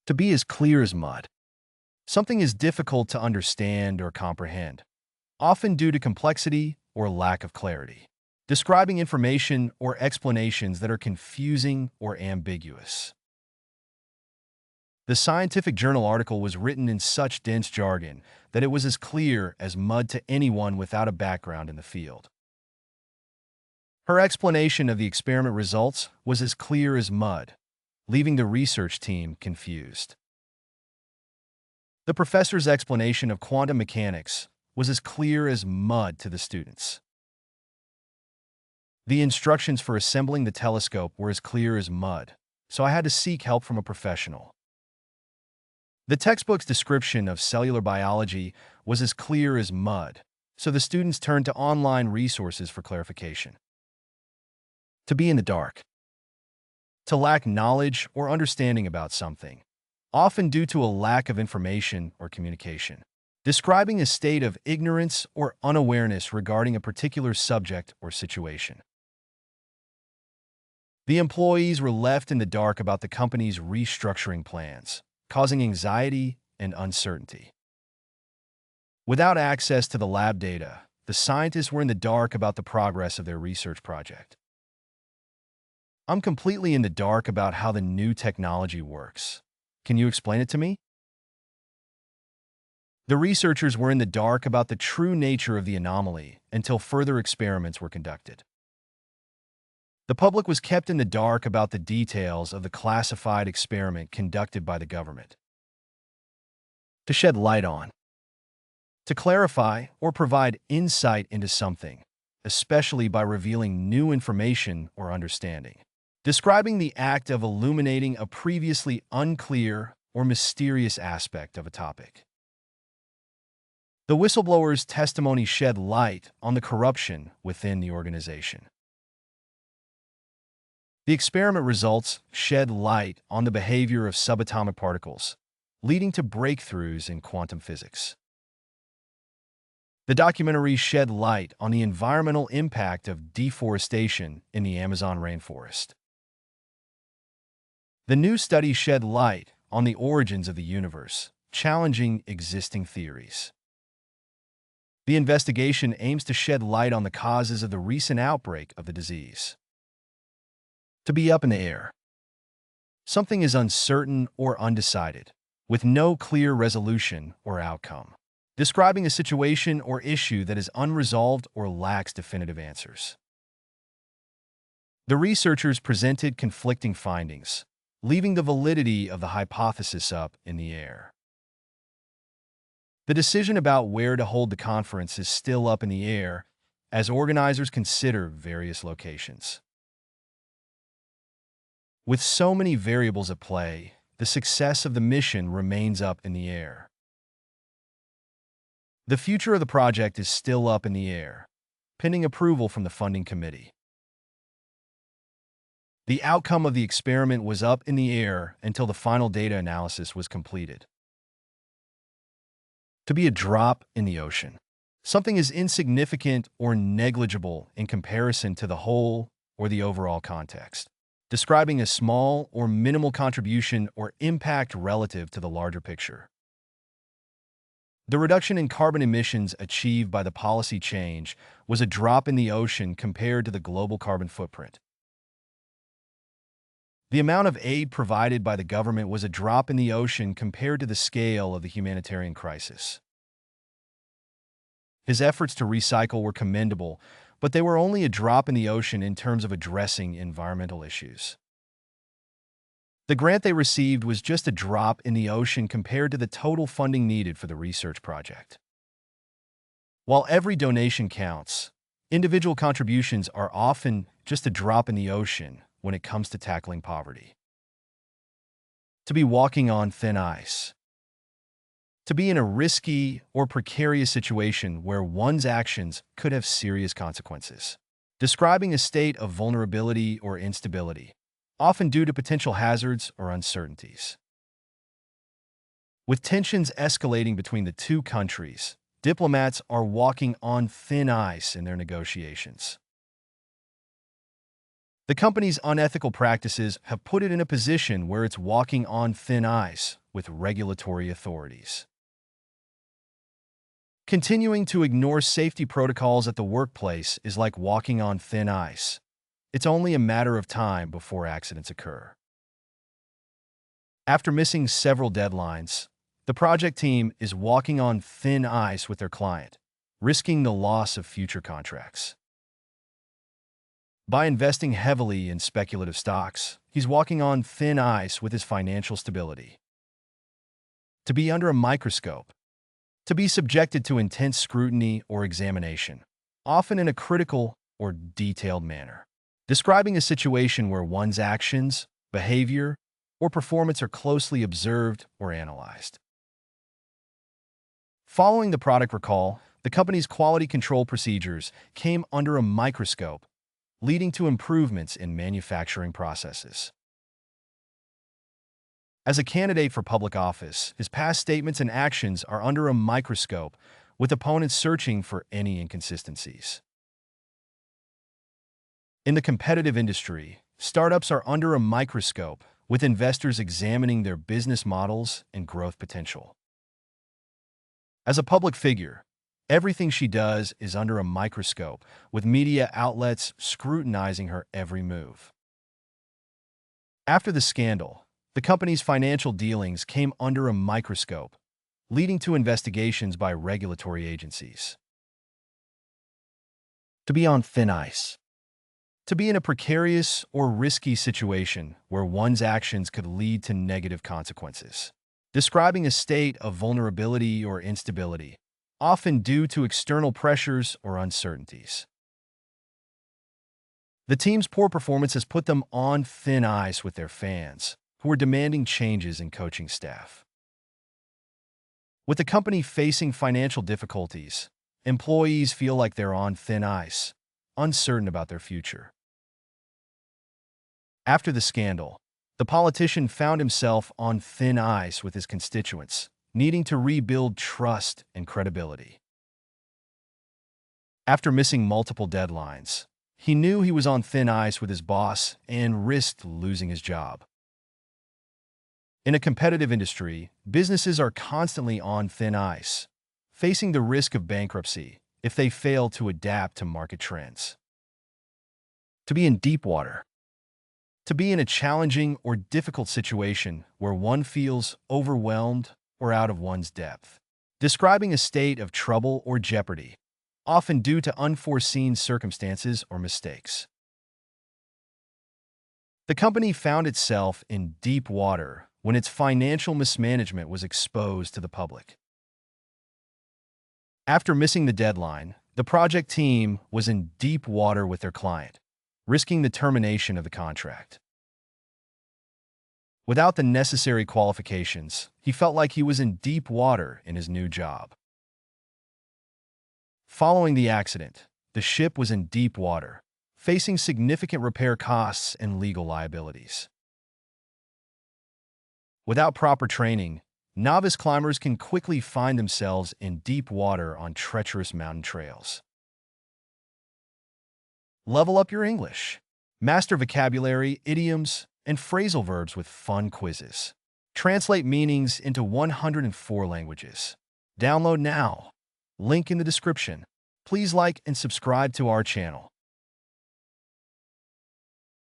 To be as clear as mud. Something is difficult to understand or comprehend, often due to complexity or lack of clarity. Describing information or explanations that are confusing or ambiguous. The scientific journal article was written in such dense jargon that it was as clear as mud to anyone without a background in the field. Her explanation of the experiment results was as clear as mud, leaving the research team confused. The professor's explanation of quantum mechanics was as clear as mud to the students. The instructions for assembling the telescope were as clear as mud, so I had to seek help from a professional. The textbook's description of cellular biology was as clear as mud, so the students turned to online resources for clarification. To be in the dark. To lack knowledge or understanding about something, often due to a lack of information or communication. Describing a state of ignorance or unawareness regarding a particular subject or situation. The employees were left in the dark about the company's restructuring plans, causing anxiety and uncertainty. Without access to the lab data, the scientists were in the dark about the progress of their research project. I'm completely in the dark about how the new technology works. Can you explain it to me? The researchers were in the dark about the true nature of the anomaly until further experiments were conducted. The public was kept in the dark about the details of the classified experiment conducted by the government. To shed light on. To clarify or provide insight into something, especially by revealing new information or understanding. Describing the act of illuminating a previously unclear or mysterious aspect of a topic. The whistleblower's testimony shed light on the corruption within the organization. The experiment results shed light on the behavior of subatomic particles, leading to breakthroughs in quantum physics. The documentary shed light on the environmental impact of deforestation in the Amazon rainforest. The new study shed light on the origins of the universe, challenging existing theories. The investigation aims to shed light on the causes of the recent outbreak of the disease. To be up in the air. Something is uncertain or undecided, with no clear resolution or outcome. Describing a situation or issue that is unresolved or lacks definitive answers. The researchers presented conflicting findings, leaving the validity of the hypothesis up in the air. The decision about where to hold the conference is still up in the air as organizers consider various locations. With so many variables at play, the success of the mission remains up in the air. The future of the project is still up in the air, pending approval from the funding committee. The outcome of the experiment was up in the air until the final data analysis was completed. To be a drop in the ocean. Something is insignificant or negligible in comparison to the whole or the overall context. Describing a small or minimal contribution or impact relative to the larger picture. The reduction in carbon emissions achieved by the policy change was a drop in the ocean compared to the global carbon footprint. The amount of aid provided by the government was a drop in the ocean compared to the scale of the humanitarian crisis. His efforts to recycle were commendable, but they were only a drop in the ocean in terms of addressing environmental issues. The grant they received was just a drop in the ocean compared to the total funding needed for the research project. While every donation counts, individual contributions are often just a drop in the ocean when it comes to tackling poverty. To be walking on thin ice. To be in a risky or precarious situation where one's actions could have serious consequences. Describing a state of vulnerability or instability, often due to potential hazards or uncertainties. With tensions escalating between the two countries, diplomats are walking on thin ice in their negotiations. The company's unethical practices have put it in a position where it's walking on thin ice with regulatory authorities. Continuing to ignore safety protocols at the workplace is like walking on thin ice. It's only a matter of time before accidents occur. After missing several deadlines, the project team is walking on thin ice with their client, risking the loss of future contracts. By investing heavily in speculative stocks, he's walking on thin ice with his financial stability. To be under a microscope, to be subjected to intense scrutiny or examination, often in a critical or detailed manner. Describing a situation where one's actions, behavior, or performance are closely observed or analyzed. Following the product recall, the company's quality control procedures came under a microscope, leading to improvements in manufacturing processes. As a candidate for public office, his past statements and actions are under a microscope, with opponents searching for any inconsistencies. In the competitive industry, startups are under a microscope, with investors examining their business models and growth potential. As a public figure, everything she does is under a microscope, with media outlets scrutinizing her every move. After the scandal, the company's financial dealings came under a microscope, leading to investigations by regulatory agencies. To be on thin ice. To be in a precarious or risky situation where one's actions could lead to negative consequences. Describing a state of vulnerability or instability, often due to external pressures or uncertainties. The team's poor performance has put them on thin ice with their fans, who are demanding changes in coaching staff. With the company facing financial difficulties, employees feel like they're on thin ice, uncertain about their future. After the scandal, the politician found himself on thin ice with his constituents, needing to rebuild trust and credibility. After missing multiple deadlines, he knew he was on thin ice with his boss and risked losing his job. In a competitive industry, businesses are constantly on thin ice, facing the risk of bankruptcy if they fail to adapt to market trends. To be in deep water. To be in a challenging or difficult situation where one feels overwhelmed or out of one's depth. Describing a state of trouble or jeopardy, often due to unforeseen circumstances or mistakes. The company found itself in deep water when its financial mismanagement was exposed to the public. After missing the deadline, the project team was in deep water with their client, risking the termination of the contract. Without the necessary qualifications, he felt like he was in deep water in his new job. Following the accident, the ship was in deep water, facing significant repair costs and legal liabilities. Without proper training, novice climbers can quickly find themselves in deep water on treacherous mountain trails. Level up your English. Master vocabulary, idioms, and phrasal verbs with fun quizzes. Translate meanings into 104 languages. Download now. Link in the description. Please like and subscribe to our channel.